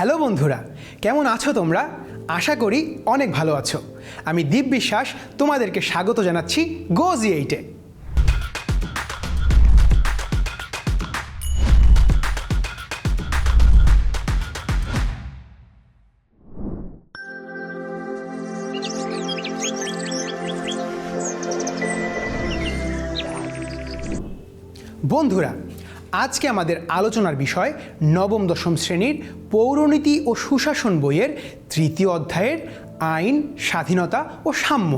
Hello বন্ধুরা, কেমন আছো তোমরা? আশা করি অনেক ভালো আছো। আমি দীপ বিশ্বাস তোমাদেরকে স্বাগত জানাচ্ছি গো-জি8-এ। বন্ধুরা, আজকে আমাদের আলোচনার বিষয় নবম দশম শ্রেণীর পৌরনীতি ও সুশাসন বইয়ের তৃতীয় অধ্যায়ের আইন, স্বাধীনতা ও সাম্য।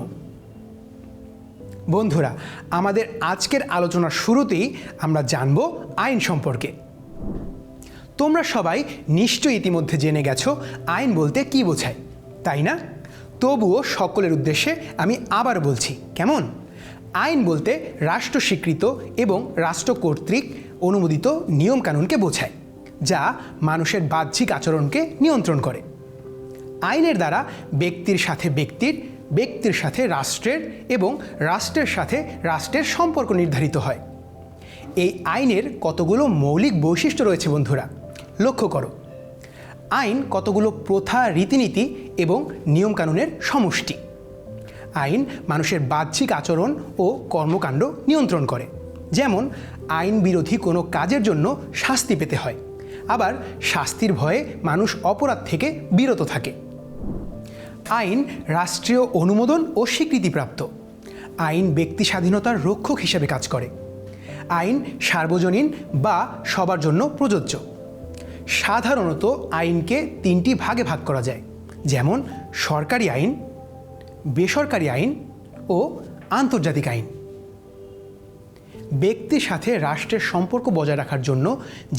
বন্ধুরা, আমাদের আজকের আলোচনার শুরুতেই আমরা জানব আইন সম্পর্কে। তোমরা সবাই নিশ্চয়ই ইতিমধ্যে জেনে গেছো আইন বলতে কী বোঝায়, তাই না? তবুও সকলের উদ্দেশ্যে আমি আবার বলছি, কেমন? আইন বলতে রাষ্ট্র স্বীকৃত এবং রাষ্ট্র কর্তৃক অনুমোদিত নিয়মকানুনকে বোঝায়, যা মানুষের বাহ্যিক আচরণকে নিয়ন্ত্রণ করে। আইনের দ্বারা ব্যক্তির সাথে ব্যক্তির, ব্যক্তির সাথে রাষ্ট্রের এবং রাষ্ট্রের সাথে রাষ্ট্রের সম্পর্ক নির্ধারিত হয়। এই আইনের কতগুলো মৌলিক বৈশিষ্ট্য রয়েছে বন্ধুরা, লক্ষ্য করো। আইন কতগুলো প্রথা, রীতিনীতি এবং নিয়মকানুনের সমষ্টি। আইন মানুষের বাহ্যিক আচরণ ও কর্মকাণ্ড নিয়ন্ত্রণ করে, যেমন আইন বিরোধী কোনো কাজের জন্য শাস্তি পেতে হয়, আবার শাস্তির ভয়ে মানুষ অপরাধ থেকে বিরত থাকে। আইন রাষ্ট্রীয় অনুমোদন ও স্বীকৃতিপ্রাপ্ত। আইন ব্যক্তি স্বাধীনতার রক্ষক হিসেবে কাজ করে। আইন সার্বজনীন বা সবার জন্য প্রযোজ্য। সাধারণত আইনকে তিনটি ভাগে ভাগ করা যায়, যেমন সরকারি আইন, বেসরকারি আইন ও আন্তর্জাতিক আইন। ব্যক্তির সাথে রাষ্ট্রের সম্পর্ক বজায় রাখার জন্য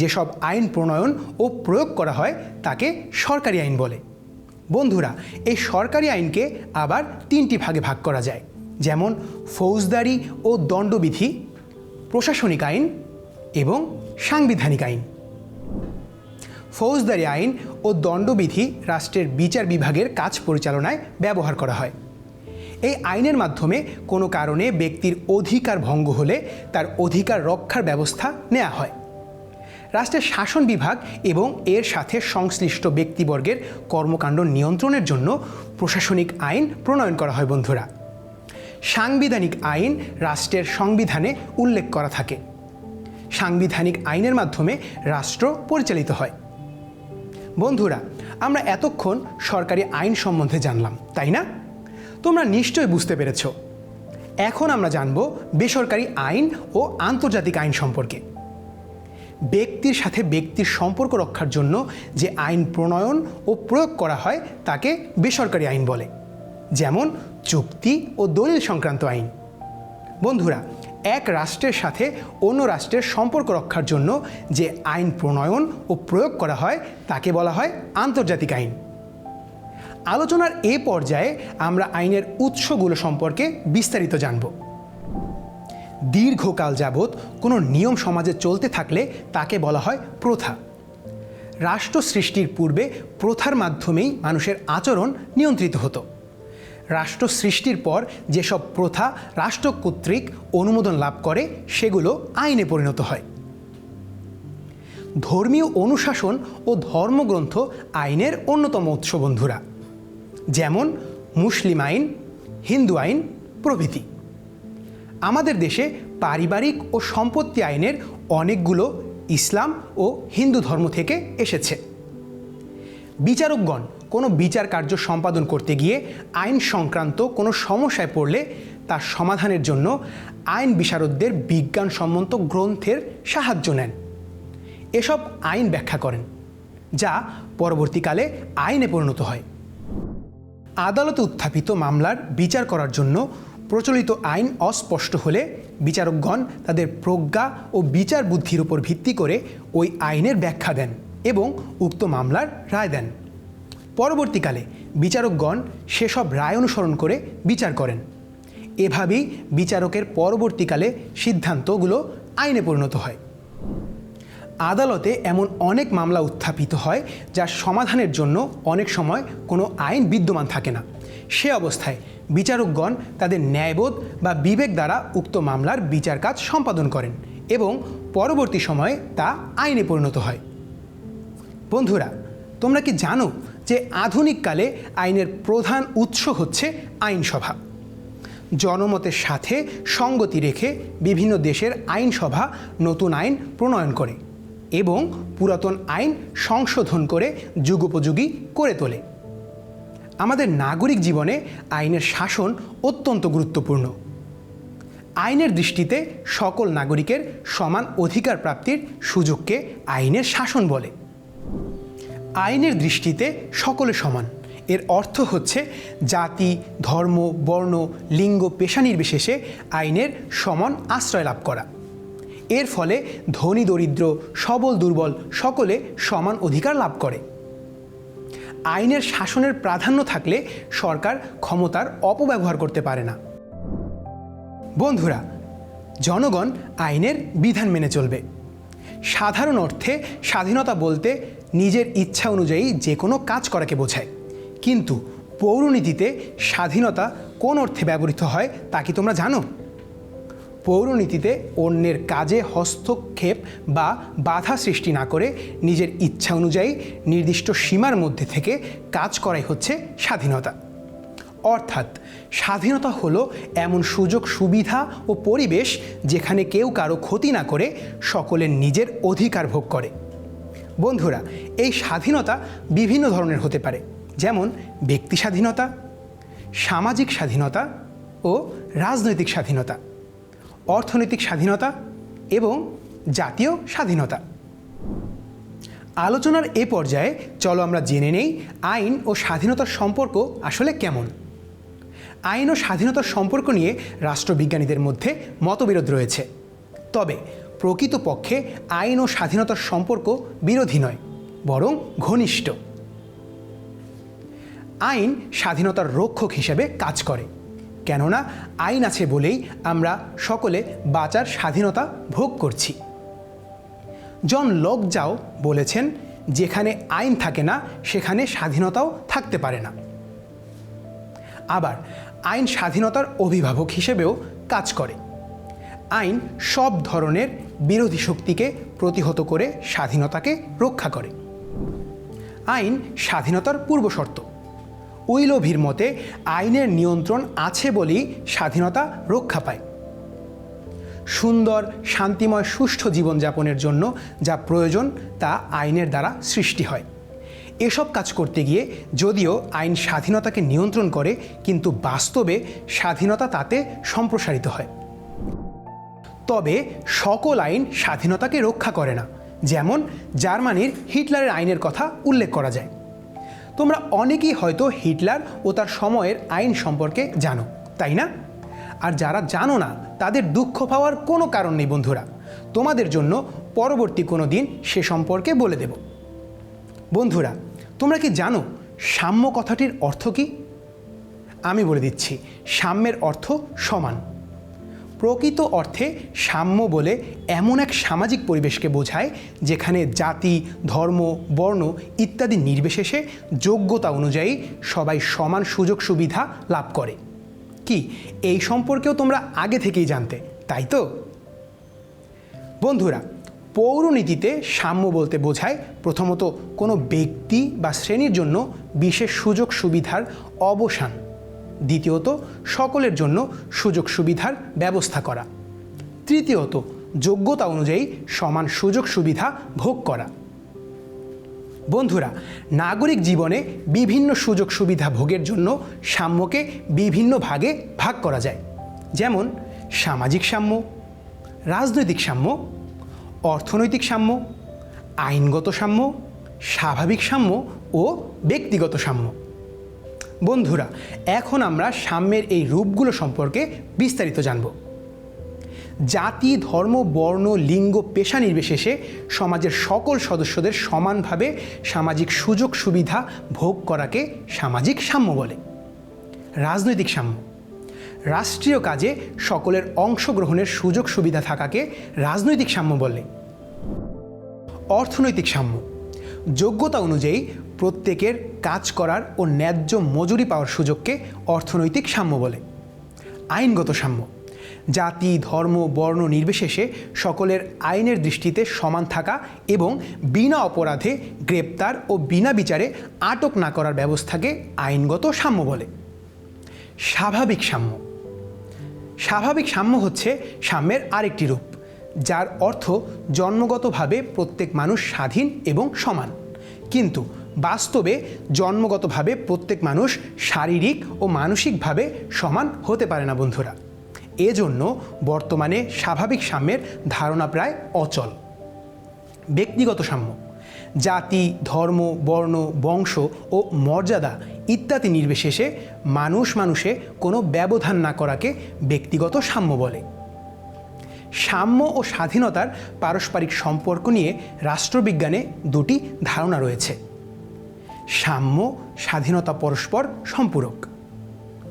যেসব আইন প্রণয়ন ও প্রয়োগ করা হয় তাকে সরকারি আইন বলে। বন্ধুরা, এই সরকারি আইনকে আবার তিনটি ভাগে ভাগ করা যায়, যেমন ফৌজদারি ও দণ্ডবিধি, প্রশাসনিক আইন এবং সাংবিধানিক আইন। ফৌজদারি আইন ও দণ্ডবিধি রাষ্ট্রের বিচার বিভাগের কাজ পরিচালনায় ব্যবহার করা হয়। এই আইনের মাধ্যমে কোনো কারণে ব্যক্তির অধিকার ভঙ্গ হলে তার অধিকার রক্ষার ব্যবস্থা নেওয়া হয়। রাষ্ট্রের শাসন বিভাগ এবং এর সাথে সংশ্লিষ্ট ব্যক্তিবর্গের কর্মকাণ্ড নিয়ন্ত্রণের জন্য প্রশাসনিক আইন প্রণয়ন করা হয় বন্ধুরা। সাংবিধানিক আইন রাষ্ট্রের সংবিধানে উল্লেখ করা থাকে। সাংবিধানিক আইনের মাধ্যমে রাষ্ট্র পরিচালিত হয়। বন্ধুরা, আমরা এতক্ষণ সরকারি আইন সম্বন্ধে জানলাম, তাই না? তোমরা নিশ্চয়ই বুঝতে পেরেছ। এখন আমরা জানব বেসরকারি আইন ও আন্তর্জাতিক আইন সম্পর্কে। ব্যক্তির সাথে ব্যক্তির সম্পর্ক রক্ষার জন্য যে আইন প্রণয়ন ও প্রয়োগ করা হয় তাকে বেসরকারি আইন বলে, যেমন চুক্তি ও দলিল সংক্রান্ত আইন। বন্ধুরা, এক রাষ্ট্রের সাথে অন্য রাষ্ট্রের সম্পর্ক রক্ষার জন্য যে আইন প্রণয়ন ও প্রয়োগ করা হয় তাকে বলা হয় আন্তর্জাতিক আইন। আলোচনার এ পর্যায়ে আমরা আইনের উৎসগুলো সম্পর্কে বিস্তারিত জানব। দীর্ঘকাল যাবৎ কোনো নিয়ম সমাজে চলতে থাকলে তাকে বলা হয় প্রথা। রাষ্ট্র সৃষ্টির পূর্বে প্রথার মাধ্যমেই মানুষের আচরণ নিয়ন্ত্রিত হতো। রাষ্ট্র সৃষ্টির পর যেসব প্রথা রাষ্ট্র কর্তৃক অনুমোদন লাভ করে সেগুলো আইনে পরিণত হয়। ধর্মীয় অনুশাসন ও ধর্মগ্রন্থ আইনের অন্যতম উৎস বন্ধুরা, যেমন মুসলিম আইন, হিন্দু আইন প্রভৃতি। আমাদের দেশে পারিবারিক ও সম্পত্তি আইনের অনেকগুলো ইসলাম ও হিন্দু ধর্ম থেকে এসেছে। বিচারকগণ কোনো বিচার কার্য সম্পাদন করতে গিয়ে আইন সংক্রান্ত কোনো সমস্যায় পড়লে তার সমাধানের জন্য আইন বিশারদদের বিজ্ঞানসম্মত গ্রন্থের সাহায্য নেন। এসব আইন ব্যাখ্যা করেন, যা পরবর্তীকালে আইনে পরিণত হয়। আদালতে উত্থাপিত মামলার বিচার করার জন্য প্রচলিত আইন অস্পষ্ট হলে বিচারকগণ তাদের প্রজ্ঞা ও বিচার বুদ্ধির উপর ভিত্তি করে ওই আইনের ব্যাখ্যা দেন এবং উক্ত মামলার রায় দেন। পরবর্তীকালে বিচারকগণ সেসব রায় অনুসরণ করে বিচার করেন। এভাবেই বিচারকের পরবর্তীকালে সিদ্ধান্তগুলো আইনে পরিণত হয়। আদালতে এমন অনেক মামলা উত্থাপিত হয় যার সমাধানের জন্য অনেক সময় কোনো আইন বিদ্যমান থাকে না। সে অবস্থায় বিচারকগণ তাদের ন্যায়বোধ বা বিবেক দ্বারা উক্ত মামলার বিচার কাজ সম্পাদন করেন এবং পরবর্তী সময়ে তা আইনে পরিণত হয়। বন্ধুরা, তোমরা কি জানো যে আধুনিককালে আইনের প্রধান উৎস হচ্ছে আইনসভা? জনমতের সাথে সঙ্গতি রেখে বিভিন্ন দেশের আইনসভা নতুন আইন প্রণয়ন করে এবং পুরাতন আইন সংশোধন করে যুগোপযোগী করে তোলে। আমাদের নাগরিক জীবনে আইনের শাসন অত্যন্ত গুরুত্বপূর্ণ। আইনের দৃষ্টিতে সকল নাগরিকের সমান অধিকার প্রাপ্তির সুযোগকে আইনের শাসন বলে। আইনের দৃষ্টিতে সকলে সমান এর অর্থ হচ্ছে জাতি, ধর্ম, বর্ণ, লিঙ্গ, পেশা নির্বিশেষে আইনের সমান আশ্রয় লাভ করা। এর ফলে ধনী দরিদ্র, সবল দুর্বল সকলে সমান অধিকার লাভ করে। আইনের শাসনের প্রাধান্য থাকলে সরকার ক্ষমতার অপব্যবহার করতে পারে না। বন্ধুরা, জনগণ আইনের বিধান মেনে চলবে। সাধারণ অর্থে স্বাধীনতা বলতে নিজের ইচ্ছা অনুযায়ী যে কোনো কাজ করাকে বোঝায়, কিন্তু পৌরনীতিতে স্বাধীনতা কোন অর্থে ব্যবহৃত হয় তা কি তোমরা জানো? পৌরনীতিতে অন্যের কাজে হস্তক্ষেপ বা বাধা সৃষ্টি না করে নিজের ইচ্ছা অনুযায়ী নির্দিষ্ট সীমার মধ্যে থেকে কাজ করাই হচ্ছে স্বাধীনতা। অর্থাৎ স্বাধীনতা হলো এমন সুযোগ সুবিধা ও পরিবেশ যেখানে কেউ কারো ক্ষতি না করে সকলের নিজের অধিকার ভোগ করে। বন্ধুরা, এই স্বাধীনতা বিভিন্ন ধরনের হতে পারে, যেমন ব্যক্তি স্বাধীনতা, সামাজিক স্বাধীনতা ও রাজনৈতিক স্বাধীনতা, অর্থনৈতিক স্বাধীনতা এবং জাতীয় স্বাধীনতা। আলোচনার এ পর্যায়ে চলো আমরা জেনে নেই আইন ও স্বাধীনতার সম্পর্ক আসলে কেমন। আইন ও স্বাধীনতার সম্পর্ক নিয়ে রাষ্ট্রবিজ্ঞানীদের মধ্যে মতবিরোধ রয়েছে। তবে প্রকৃতপক্ষে আইন ও স্বাধীনতার সম্পর্ক বিরোধী নয়, বরং ঘনিষ্ঠ। আইন স্বাধীনতার রক্ষক হিসেবে কাজ করে, কেননা আইন আছে বলেই আমরা সকলে বাঁচার স্বাধীনতা ভোগ করছি। জন লকজাও বলেছেন, যেখানে আইন থাকে না সেখানে স্বাধীনতাও থাকতে পারে না। আবার আইন স্বাধীনতার অভিভাবক হিসেবেও কাজ করে। আইন সব ধরনের বিরোধী শক্তিকে প্রতিহত করে স্বাধীনতাকে রক্ষা করে। আইন স্বাধীনতার পূর্বশর্ত। উইলোভির মতে আইনের নিয়ন্ত্রণ আছে বলেই স্বাধীনতা রক্ষা পায়। সুন্দর, শান্তিময়, সুষ্ঠু জীবনযাপনের জন্য যা প্রয়োজন তা আইনের দ্বারা সৃষ্টি হয়। এসব কাজ করতে গিয়ে যদিও আইন স্বাধীনতাকে নিয়ন্ত্রণ করে, কিন্তু বাস্তবে স্বাধীনতা তাতে সম্প্রসারিত হয়। তবে সকল আইন স্বাধীনতাকে রক্ষা করে না, যেমন জার্মানির হিটলারের আইনের কথা উল্লেখ করা যায়। তোমরা অনেকেই হয়তো হিটলার ও তার সময়ের আইন সম্পর্কে জানো, তাই না? আর যারা জানো না তাদের দুঃখ পাওয়ার কোনো কারণ নেই বন্ধুরা। তোমাদের জন্য পরবর্তী কোনো দিন সে সম্পর্কে বলে দেব। বন্ধুরা, তোমরা কি জানো সাম্য কথাটির অর্থ কী? আমি বলে দিচ্ছি, সাম্যের অর্থ সমান। প্রকৃত অর্থে সাম্য বলে এমন এক সামাজিক পরিবেশকে বোঝায় যেখানে জাতি, ধর্ম, বর্ণ ইত্যাদি নির্বিশেষে যোগ্যতা অনুযায়ী সবাই সমান সুযোগ সুবিধা লাভ করে। কি এই সম্পর্কেও তোমরা আগে থেকেই জানতে, তাই তো? বন্ধুরা, পৌরনীতিতে সাম্য বলতে বোঝায় প্রথমত কোনো ব্যক্তি বা শ্রেণীর জন্য বিশেষ সুযোগ সুবিধার অবসান, দ্বিতীয়ত সকলের জন্য সুযোগ সুবিধার ব্যবস্থা করা, তৃতীয়ত যোগ্যতা অনুযায়ী সমান সুযোগ সুবিধা ভোগ করা। বন্ধুরা, নাগরিক জীবনে বিভিন্ন সুযোগ সুবিধা ভোগের জন্য সাম্যকে বিভিন্ন ভাগে ভাগ করা যায়, যেমন সামাজিক সাম্য, রাজনৈতিক সাম্য, অর্থনৈতিক সাম্য, আইনগত সাম্য, স্বাভাবিক সাম্য ও ব্যক্তিগত সাম্য। বন্ধুরা, এখন আমরা সাম্যের এই রূপগুলো সম্পর্কে বিস্তারিত জানব। জাতি, ধর্ম, বর্ণ, লিঙ্গ, পেশা নির্বিশেষে সমাজের সকল সদস্যদের সমানভাবে সামাজিক সুযোগ সুবিধা ভোগ করাকে সামাজিক সাম্য বলে। রাজনৈতিক সাম্য। রাষ্ট্রীয় কাজে সকলের অংশগ্রহণের সুযোগ সুবিধা থাকাকে রাজনৈতিক সাম্য বলে। অর্থনৈতিক সাম্য। যোগ্যতা অনুযায়ী প্রত্যেকের কাজ করার ও ন্যায্য মজুরি পাওয়ার সুযোগকে অর্থনৈতিক সাম্য বলে। আইনগত সাম্য। জাতি, ধর্ম, বর্ণ নির্বিশেষে সকলের আইনের দৃষ্টিতে সমান থাকা এবং বিনা অপরাধে গ্রেপ্তার ও বিনা বিচারে আটক না করার ব্যবস্থাকে আইনগত সাম্য বলে। স্বাভাবিক সাম্য। স্বাভাবিক সাম্য হচ্ছে সাম্যের আরেকটি রূপ, যার অর্থ জন্মগতভাবে প্রত্যেক মানুষ স্বাধীন এবং সমান, কিন্তু বাস্তবে জন্মগতভাবে প্রত্যেক মানুষ শারীরিক ও মানসিকভাবে সমান হতে পারে না বন্ধুরা। এজন্য বর্তমানে স্বাভাবিক সাম্যের ধারণা প্রায় অচল। ব্যক্তিগত সাম্য। জাতি, ধর্ম, বর্ণ, বংশ ও মর্যাদা ইত্যাদি নির্বিশেষে মানুষে কোনো ব্যবধান না করাকে ব্যক্তিগত সাম্য বলে। সাম্য ও স্বাধীনতার পারস্পরিক সম্পর্ক নিয়ে রাষ্ট্রবিজ্ঞানে দুটি ধারণা রয়েছে। সাম্য, স্বাধীনতা পরস্পর সম্পূরক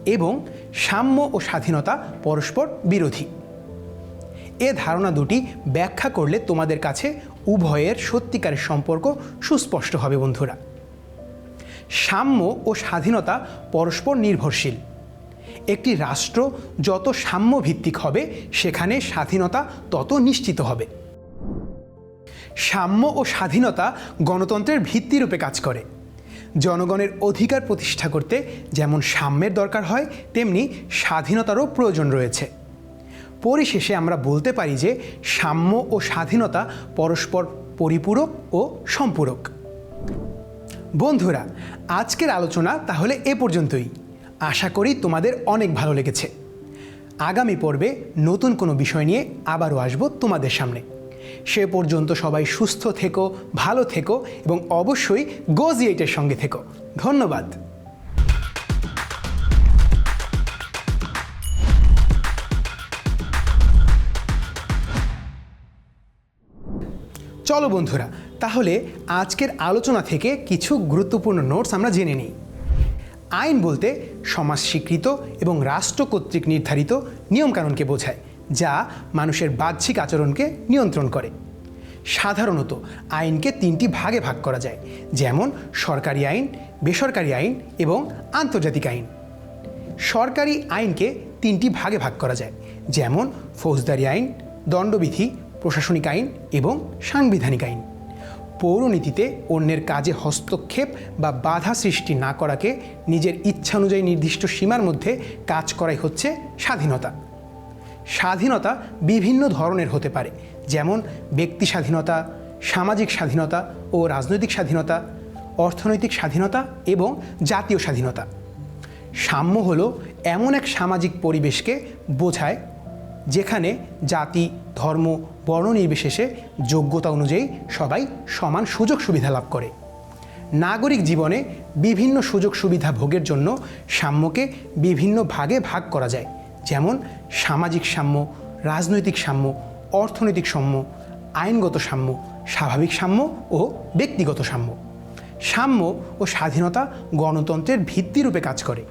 এবং সাম্য ও স্বাধীনতা পরস্পর বিরোধী। এ ধারণা দুটি ব্যাখ্যা করলে তোমাদের কাছে উভয়ের সত্যিকারের সম্পর্ক সুস্পষ্ট হবে বন্ধুরা। সাম্য ও স্বাধীনতা পরস্পর নির্ভরশীল। একটি রাষ্ট্র যত সাম্যভিত্তিক হবে সেখানে স্বাধীনতা তত নিশ্চিত হবে। সাম্য ও স্বাধীনতা গণতন্ত্রের ভিত্তিরূপে কাজ করে। জনগণের অধিকার প্রতিষ্ঠা করতে যেমন সাম্যের দরকার হয়, তেমনি স্বাধীনতারও প্রয়োজন রয়েছে। পরিশেষে আমরা বলতে পারি যে সাম্য ও স্বাধীনতা পরস্পর পরিপূরক ও সম্পূরক। বন্ধুরা, আজকের আলোচনা তাহলে এ পর্যন্তই। আশা করি তোমাদের অনেক ভালো লেগেছে। আগামী পর্বে নতুন কোনো বিষয় নিয়ে আবারও আসব তোমাদের সামনে। সে পর্যন্ত সবাই সুস্থ থেকো, ভালো থেকো এবং অবশ্যই গো-জি8-এর সঙ্গে থেকো। ধন্যবাদ। চলো বন্ধুরা, তাহলে আজকের আলোচনা থেকে কিছু গুরুত্বপূর্ণ নোটস আমরা জেনে নিই। আইন বলতে সমাজ স্বীকৃত এবং রাষ্ট্র কর্তৃক নির্ধারিত নিয়মকানুনকে বোঝায়, যা মানুষের বাহ্যিক আচরণকে নিয়ন্ত্রণ করে। সাধারণত আইনকে তিনটি ভাগে ভাগ করা যায়, যেমন সরকারি আইন, বেসরকারি আইন এবং আন্তর্জাতিক আইন। সরকারি আইনকে তিনটি ভাগে ভাগ করা যায়, যেমন ফৌজদারি আইন, দণ্ডবিধি, প্রশাসনিক আইন এবং সাংবিধানিক আইন। পৌরনীতিতে অন্যের কাজে হস্তক্ষেপ বা বাধা সৃষ্টি না করাকে নিজের ইচ্ছানুযায়ী নির্দিষ্ট সীমার মধ্যে কাজ করাই হচ্ছে স্বাধীনতা। স্বাধীনতা বিভিন্ন ধরনের হতে পারে, যেমন ব্যক্তি স্বাধীনতা, সামাজিক স্বাধীনতা ও রাজনৈতিক স্বাধীনতা, অর্থনৈতিক স্বাধীনতা এবং জাতীয় স্বাধীনতা। সাম্য হলো এমন এক সামাজিক পরিবেশকে বোঝায় যেখানে জাতি, ধর্ম, বর্ণ নির্বিশেষে যোগ্যতা অনুযায়ী সবাই সমান সুযোগ সুবিধা লাভ করে। নাগরিক জীবনে বিভিন্ন সুযোগ সুবিধা ভোগের জন্য সাম্যকে বিভিন্ন ভাগে ভাগ করা যায়, যেমন সামাজিক সাম্য, রাজনৈতিক সাম্য, অর্থনৈতিক সাম্য, আইনগত সাম্য, স্বাভাবিক সাম্য ও ব্যক্তিগত সাম্য। সাম্য ও স্বাধীনতা গণতন্ত্রের ভিত্তিরূপে কাজ করে।